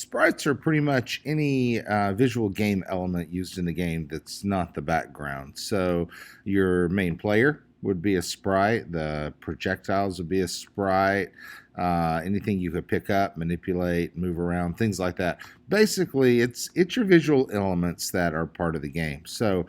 Sprites are pretty much any visual game element used in the game that's not the background. So your main player would be a sprite, the projectiles would be a sprite, anything you could pick up, manipulate, move around, things like that. Basically, it's your visual elements that are part of the game. So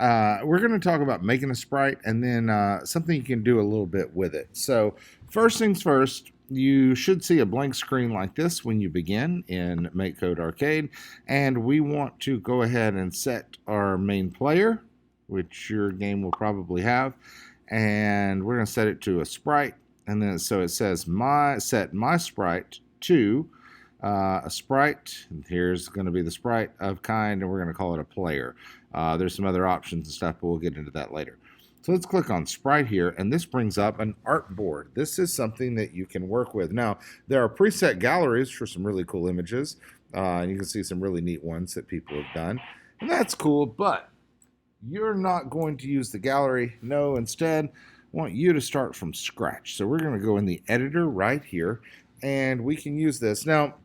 we're going to talk about making a sprite and then something you can do a little bit with it. So first things first, you should see a blank screen like this when you begin in MakeCode Arcade, and we want to go ahead and set our main player, which your game will probably have, and we're going to set it to a sprite, and then so it says set my sprite to a sprite. And here's going to be the sprite of kind, and we're going to call it a player. There's some other options and stuff, but we'll get into that later. So let's click on Sprite here, and this brings up an artboard. This is something that you can work with. Now, there are preset galleries for some really cool images, and you can see some really neat ones that people have done, and that's cool, but you're not going to use the gallery. No, instead, I want you to start from scratch. So we're going to go in the editor right here, and we can use this. Now,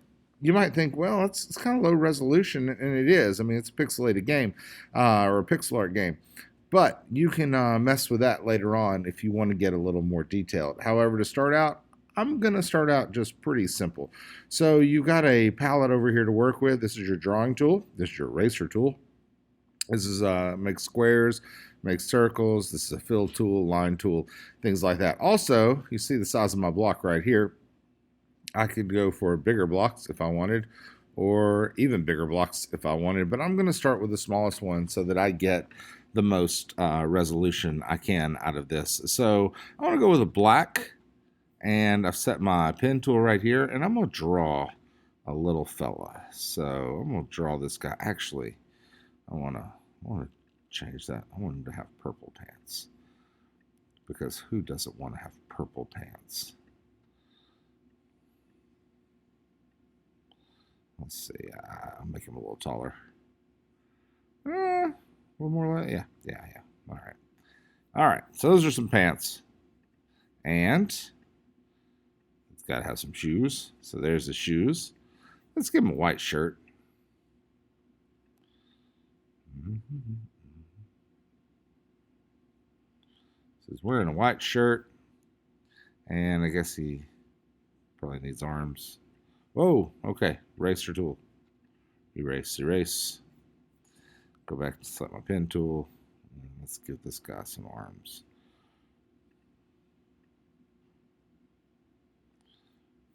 you might think, well, it's kind of low resolution, and it is. I mean, it's a pixelated game or a pixel art game. But you can mess with that later on if you want to get a little more detailed. However, to start out, I'm going to start out just pretty simple. So you've got a palette over here to work with. This is your drawing tool. This is your eraser tool. This is make squares, make circles. This is a fill tool, line tool, things like that. Also, you see the size of my block right here. I could go for bigger blocks if I wanted, or even bigger blocks if I wanted, but I'm going to start with the smallest one so that I get the most resolution I can out of this. So I want to go with a black, and I've set my pen tool right here, and I'm going to draw a little fella. So I'm going to draw this guy. Actually, I want to change that. I want him to have purple pants, because who doesn't want to have purple pants? Let's see. I'll make him a little taller. A little more like, yeah. All right. All right. So those are some pants. And it's got to have some shoes. So there's the shoes. Let's give him a white shirt. So he's wearing a white shirt. And I guess he probably needs arms. Whoa, okay. Eraser tool. Erase. Go back and select my pen tool. Let's give this guy some arms.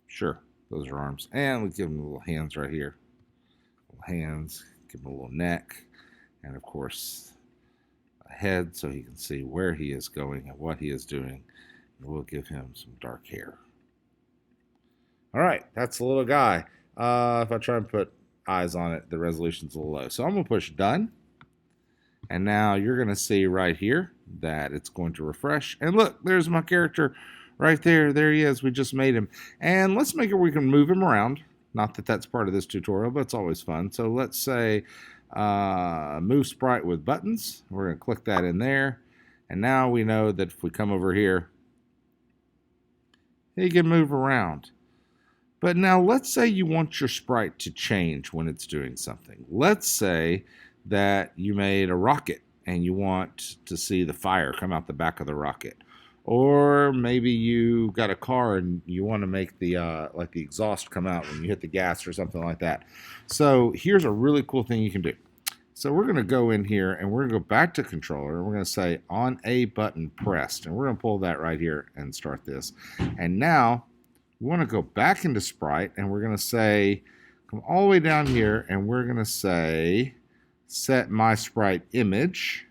Sure, those are arms. And we give him little hands right here. Little hands, give him a little neck. And of course, a head so he can see where he is going and what he is doing. And we'll give him some dark hair. All right, that's the little guy. If I try and put eyes on it, the resolution's a little low. So I'm going to push done. And now you're going to see right here that it's going to refresh. And look, there's my character right there. There he is. We just made him. And let's make it where we can move him around. Not that that's part of this tutorial, but it's always fun. So let's say move sprite with buttons. We're going to click that in there. And now we know that if we come over here, he can move around. But now let's say you want your sprite to change when it's doing something. Let's say that you made a rocket and you want to see the fire come out the back of the rocket. Or maybe you got a car and you want to make the like the exhaust come out when you hit the gas or something like that. So here's a really cool thing you can do. So we're going to go in here and we're going to go back to controller and we're going to say on a button pressed. And we're going to pull that right here and start this. And now we want to go back into Sprite, and we're going to say, come all the way down here, and we're going to say, set my sprite image.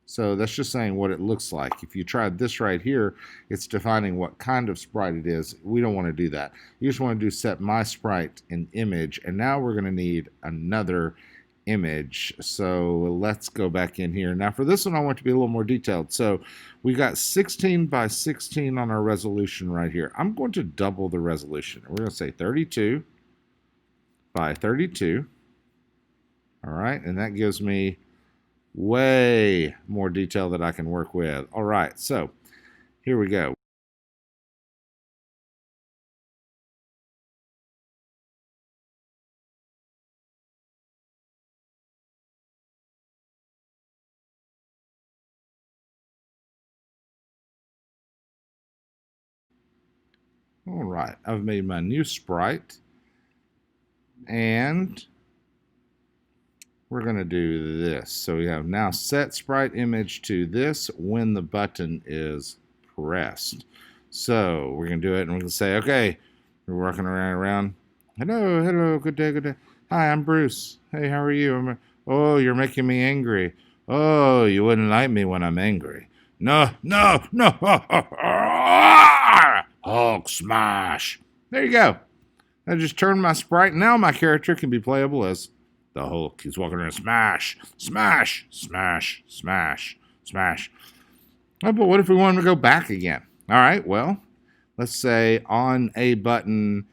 So that's just saying what it looks like. If you tried this right here, it's defining what kind of sprite it is. We don't want to do that. You just want to do set my sprite in image, and now we're going to need another image. So let's go back in here. Now for this one, I want to be a little more detailed. So we got 16 by 16 on our resolution right here. I'm going to double the resolution. We're going to say 32 by 32. All right, and that gives me way more detail that I can work with. All right, so here we go. All right, I've made my new sprite, and we're going to do this. So we have now set sprite image to this when the button is pressed. So we're going to do it, and we're going to say, okay, we're working around. Hello, good day, good day. Hi, I'm Bruce. Hey, how are you? Oh, you're making me angry. Oh, you wouldn't like me when I'm angry. No. Hulk smash. There you go. I just turned my sprite. Now my character can be playable as the Hulk. He's walking around. Smash. Oh, but what if we wanted to go back again? All right, well, let's say on a button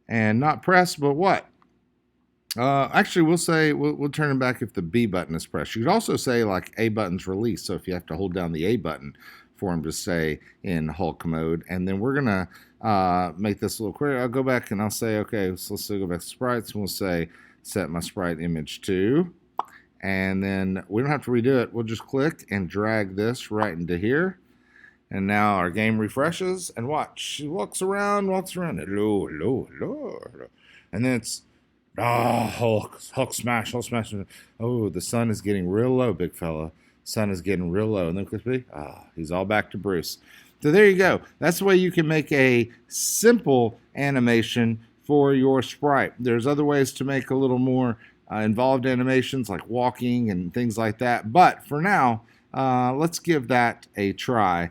and not press, but what? Actually, we'll say we'll turn it back if the B button is pressed. You could also say like A button's released. So if you have to hold down the A button for him to stay in Hulk mode, and then we're gonna make this a little quicker. I'll go back and I'll say, okay, so let's go back to sprites, and we'll say set my sprite image to, and then we don't have to redo it. We'll just click and drag this right into here. And now our game refreshes, and watch. She walks around. Hello. And then it's, Hulk smash. Oh, the sun is getting real low, big fella. Sun is getting real low. And then click, he's all back to Bruce. So there you go. That's the way you can make a simple animation for your sprite. There's other ways to make a little more involved animations like walking and things like that. But for now, let's give that a try.